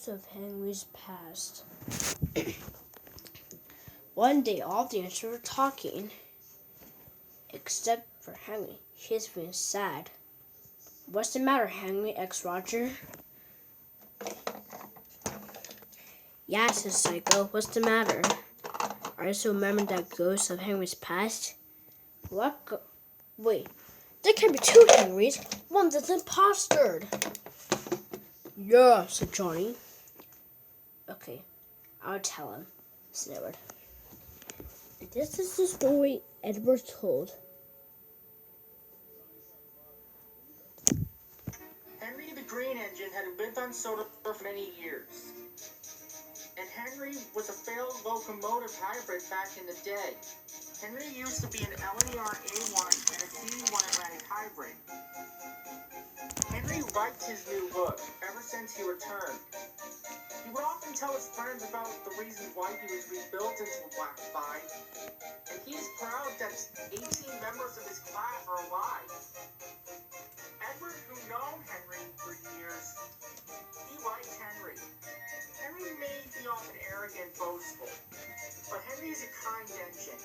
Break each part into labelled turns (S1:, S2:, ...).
S1: Ghost of Henry's Past. One day, all the ants were talking, except for Henry. He's feeling sad. What's the matter, Henry? Asked Roger. Yeah, says Psycho. What's the matter? Are you still remembering that ghost of Henry's past? What? Wait, there can be two Henrys. One that's impostered. Yeah, said Johnny. Okay, I'll tell him, said Edward. This is the story Edward told.
S2: Henry the Green Engine had lived on Soda for many years. And Henry was a failed locomotive hybrid back in the day. Henry used to be an LNER A1 and a C1 Atlantic hybrid. Henry liked his new look ever since he returned. He would often tell his friends about the reasons why he was rebuilt into a Black 5, and he is proud that 18 members of his class are alive. Edward, who known Henry for years, he liked Henry. Henry may be often arrogant, boastful, but Henry is a kind engine.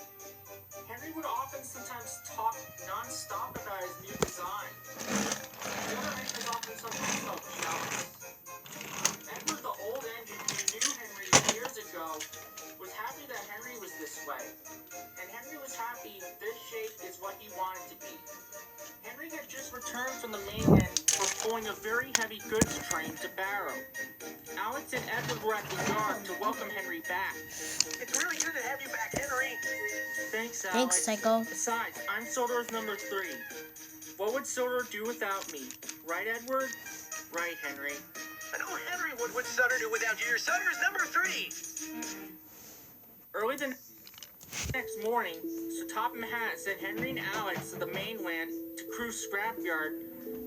S2: Henry would often sometimes talk non-stop about his new design. The other engines often sometimes felt jealous. Edward, the old engine who knew Henry years ago, was happy that Henry was this way. And Henry was happy this shape is what he wanted to be. Henry had just returned from the mainland for pulling a very heavy goods train to Barrow. Alex and Edward were at the yard to welcome Henry back. It's really good to have you back, Henry. Thanks, Alex.
S1: Thanks, Psycho.
S2: Besides, I'm Soldier's number 3. What would Soldier do without me? Right, Edward? Right, Henry.
S3: I know Henry would Sutter do without you. You're Sutter's number 3.
S2: Early the next morning, Sir Topham Hatt sent Henry and Alex to the mainland to Crew's scrapyard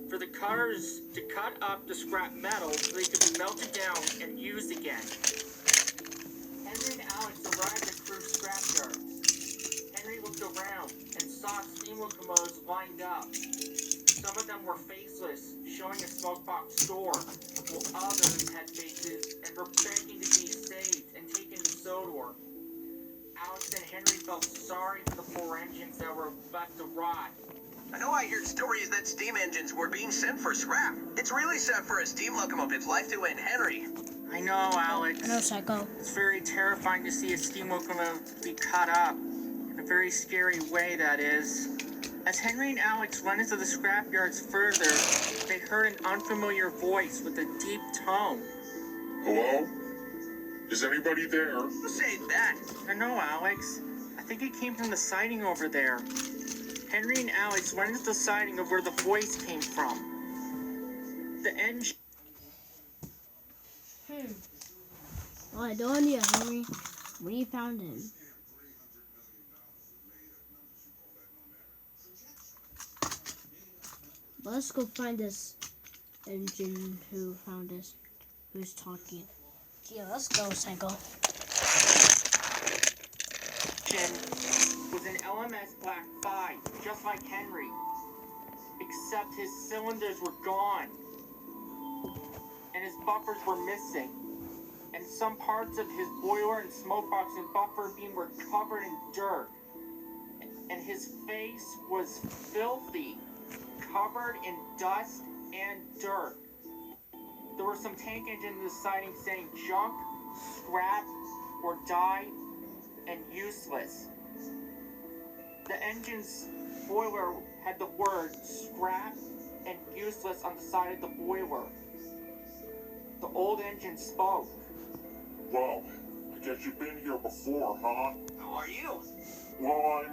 S2: for the cutters to cut up the scrap metal so they could be melted down and used again. Henry and Alex arrived at Crew's scrapyard. Henry looked around and saw steam locomotives lined up. Some of them were faceless, showing a smoke box door, while others had faces and were begging to be saved and taken to Sodor. Alex and Henry felt sorry for the poor engines that were left to rot.
S3: I know I heard stories that steam engines were being sent for scrap. It's really sad for a steam locomotive's life to end, Henry.
S2: I know, Alex.
S1: No, Psycho.
S2: It's very terrifying to see a steam locomotive be cut up. In a very scary way, that is. As Henry and Alex went into the scrapyards further, they heard an unfamiliar voice with a deep tone.
S4: Hello? Is anybody there?
S3: Who said that?
S2: I know, Alex. I think it came from the siding over there. Henry and Alex went into the siding of where the voice came from. The engine...
S1: Well, I don't know, Henry. When you found him. But let's go find this engine who found us, who's talking. Yeah, let's go, Psycho.
S2: Was an LMS Black 5, just like Henry. Except his cylinders were gone. And his buffers were missing. And some parts of his boiler and smoke box and buffer beam were covered in dirt. And his face was filthy, covered in dust and dirt. There were some tank engines in the siding saying junk, scrap, or die, and useless. The engine's boiler had the word scrap and useless on the side of the boiler. The old engine spoke.
S4: Well, I guess you've been here before, huh?
S3: Who are you?
S4: Well,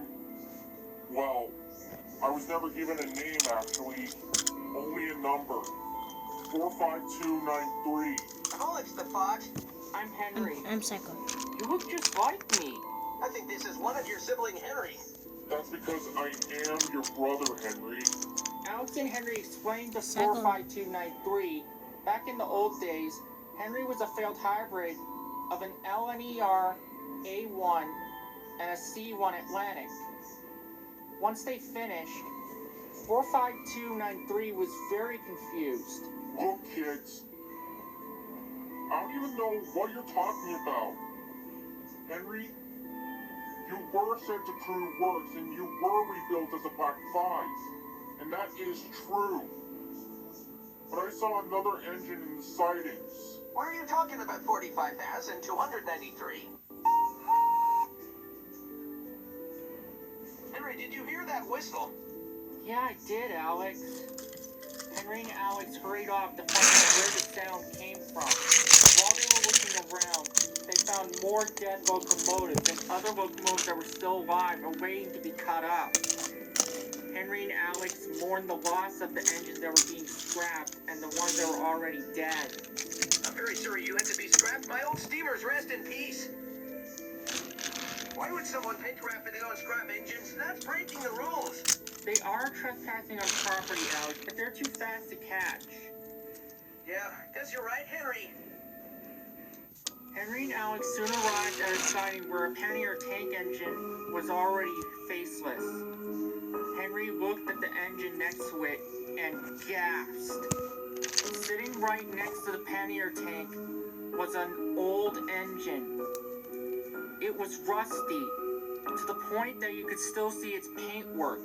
S4: I was never given a name, actually. Only a number. 45293.
S3: Alex the Fox.
S2: I'm Henry.
S1: I'm Psycho.
S2: You look just like me.
S3: I think this is one of your sibling Henry.
S4: That's because I am your brother, Henry.
S2: Alex and Henry explained the
S1: Psycho.
S2: 45293. Back in the old days, Henry was a failed hybrid of an LNER A1 and a C1 Atlantic. Once they finished, 45293 was very confused.
S4: Look, kids. I don't even know what you're talking about. Henry, you were sent to Crew Works and you were rebuilt as a Black 5. And that is true. But I saw another engine in the sightings.
S3: Where are you talking about 45,293? Henry, did you hear that whistle?
S5: Yeah, I did, Alex. Henry and Alex hurried off to find out where the sound came from. While they were looking around, they found more dead locomotives and other locomotives that were still alive or waiting to be cut up. Henry and Alex mourned the loss of the engines that were being scrapped and the ones that were already dead.
S3: I'm very sorry you had to be scrapped. My old steamers rest in peace. Why would someone paint rapid on scrap engines? That's breaking the rules.
S5: They are trespassing on property, Alex, but they're too fast to catch.
S3: Yeah, guess you're right, Henry.
S5: Henry and Alex soon arrived at a siding where a pannier tank engine was already faceless. Henry looked at the engine next to it and gasped. Sitting right next to the pannier tank was an old engine. It was rusty, to the point that you could still see its paintwork.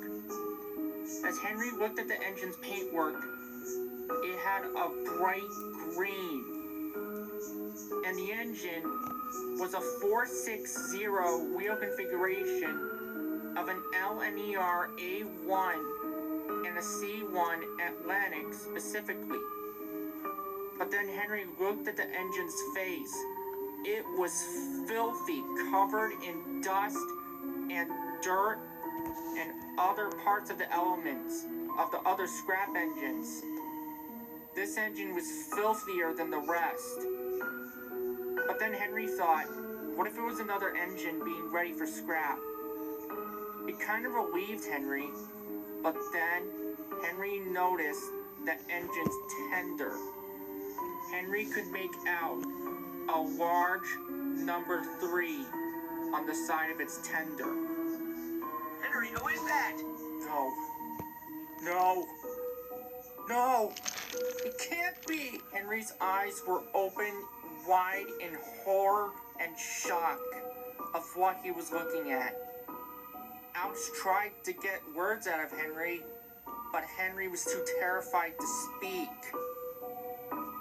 S5: As Henry looked at the engine's paintwork, it had a bright green. And the engine was a 460 wheel configuration of an LNER A1 and a C1 Atlantic specifically. But then Henry looked at the engine's face. It was filthy, covered in dust and dirt and other parts of the elements of the other scrap engines. This engine was filthier than the rest. But then Henry thought, what if it was another engine being ready for scrap? It kind of relieved Henry, but then Henry noticed the engine's tender. Henry could make out a large number 3 on the side of its tender.
S3: Henry, who is that?
S5: No, it can't be. Henry's eyes were open wide in horror and shock of what he was looking at. Alex tried to get words out of Henry, but Henry was too terrified to speak.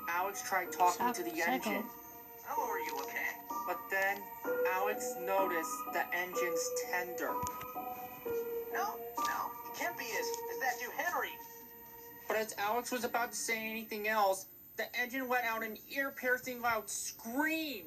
S5: Alex tried talking to the engine,
S3: How are you, okay?
S5: but then Alex noticed the engine's tender.
S3: No, it can't be. Is that you, Henry?
S5: But as Alex was about to say anything else, the engine let out an ear-piercing loud scream.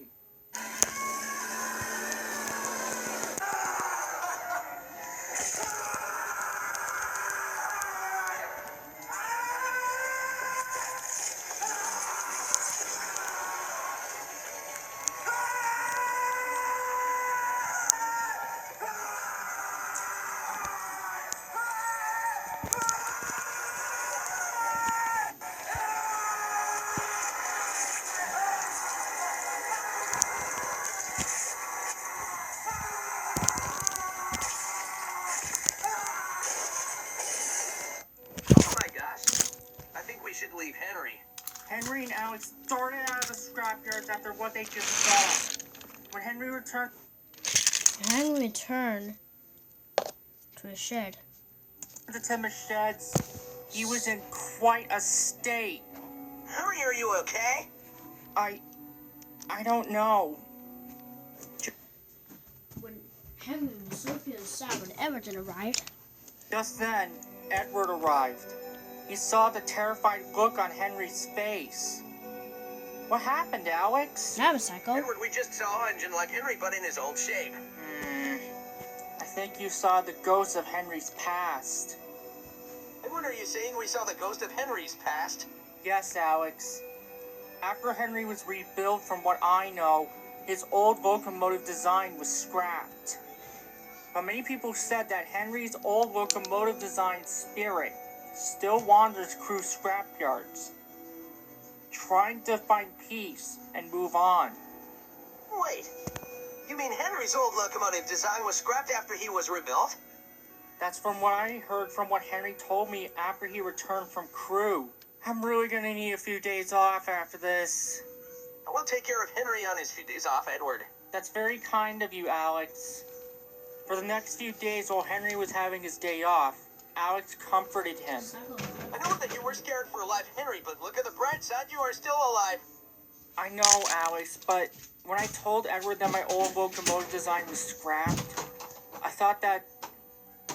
S3: Oh my gosh. I think we should leave Henry.
S5: Henry and Alex darted out of the scrapyards after what they just saw. When Henry returned
S1: To the shed.
S5: to the timber sheds, he was in quite a state.
S3: Henry, are you okay?
S5: I don't know.
S1: When Henry was so feeling sad when Everton arrived.
S5: Just then, Edward arrived. He saw the terrified look on Henry's face. What happened, Alex?
S1: I'm a psycho.
S3: Edward, we just saw an engine like Henry, but in his old shape.
S5: I think you saw the ghost of Henry's past.
S3: Edward, are you saying we saw the ghost of Henry's past?
S5: Yes, Alex. After Henry was rebuilt, from what I know, his old locomotive design was scrapped. But many people said that Henry's old locomotive design spirit still wanders Crew scrapyards, trying to find peace and move on.
S3: Wait, you mean Henry's old locomotive design was scrapped after he was rebuilt?
S5: That's from what I heard from what Henry told me after he returned from Crew. I'm really gonna need a few days off after this.
S3: I will take care of Henry on his few days off, Edward.
S5: That's very kind of you, Alex. For the next few days while Henry was having his day off, Alex comforted him.
S3: I know that you were scared for alive Henry, but look at the bright side, you are still alive.
S5: I know, Alex, but when I told Edward that my old locomotive design was scrapped, I thought that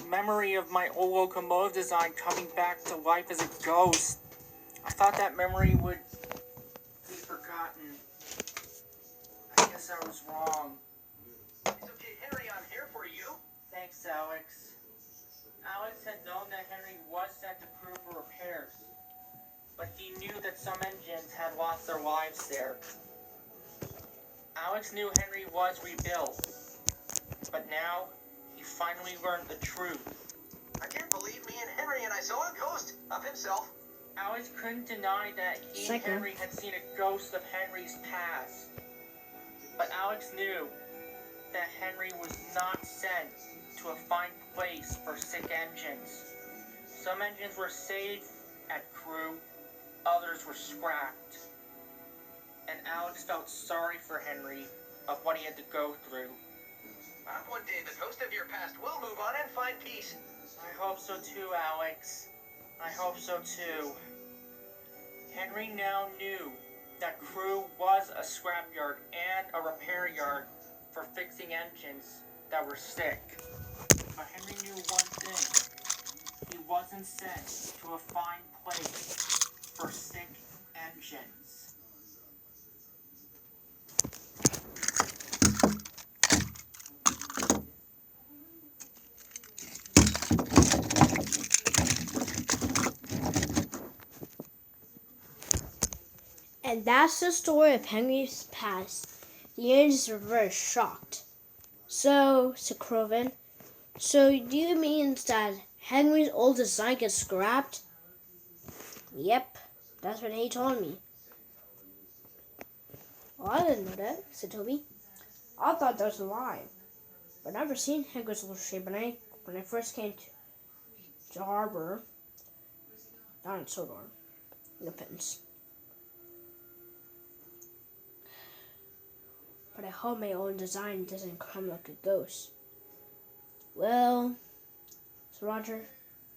S5: memory of my old locomotive design coming back to life as a ghost, I thought that memory would be forgotten. I guess I was wrong.
S3: It's okay, Henry, I'm here for you.
S5: Thanks, Alex. Alex had known that Henry was sent to crew for repairs, but he knew that some engines had lost their lives there. Alex knew Henry was rebuilt, but now he finally learned the truth.
S3: I can't believe me and Henry and I saw a ghost of himself.
S5: Alex couldn't deny that he and Henry had seen a ghost of Henry's past. But Alex knew that Henry was not sent to a fine place for sick engines. Some engines were saved at crew, others were scrapped. And Alex felt sorry for Henry of what he had to go through.
S3: One day the ghost of your past will move on and find peace.
S5: I hope so too, Alex. I hope so too. Henry now knew that crew was a scrapyard and a repair yard for fixing engines that were sick. But Henry knew one thing. He wasn't sent to a fine place for sick engines.
S1: And that's the story of Henry's past. The angels were very shocked. So, said Crovin, so do you mean that Henry's old design gets scrapped? Yep, that's what he told me. Well, I didn't know that, said Toby. I thought that was a lie. But I've never seen Henry's old shape when I first came to harbor. Down in Sodor. No offense. But I hope my own design doesn't come like a ghost. Well, so Roger,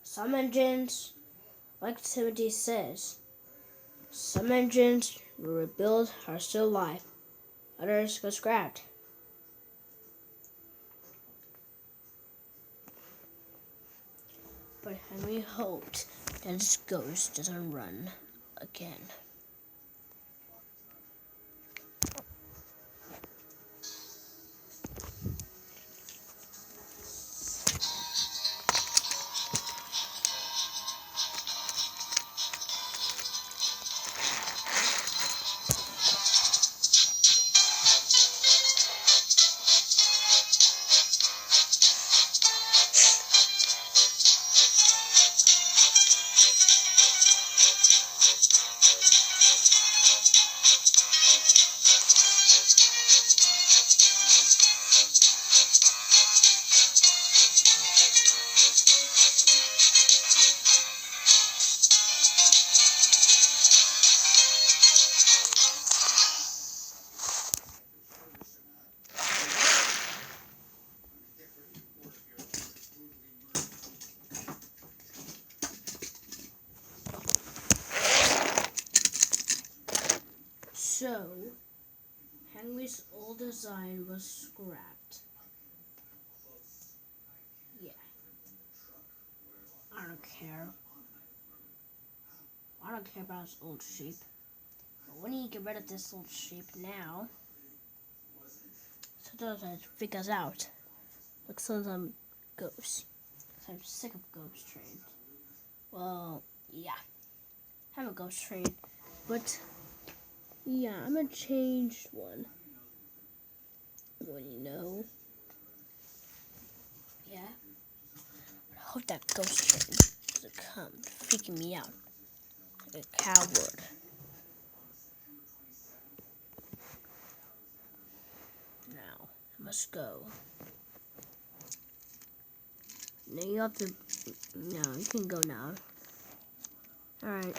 S1: some engines, like Timothy says, some engines we rebuild are still alive, others go scrapped. But Henry hoped that his ghost doesn't run again. So, Henry's old design was scrapped. Yeah. I don't care. I don't care about his old shape. But when you get rid of this old shape now, sometimes it figures out. Like sometimes ghosts. I'm sick of ghost trains. Well, yeah. I'm a ghost train. But yeah, I'm a changed one. When you know. Yeah. I hope that ghost train doesn't come freaking me out like a coward. Now, I must go. Now you have to. No, you can go now. Alright.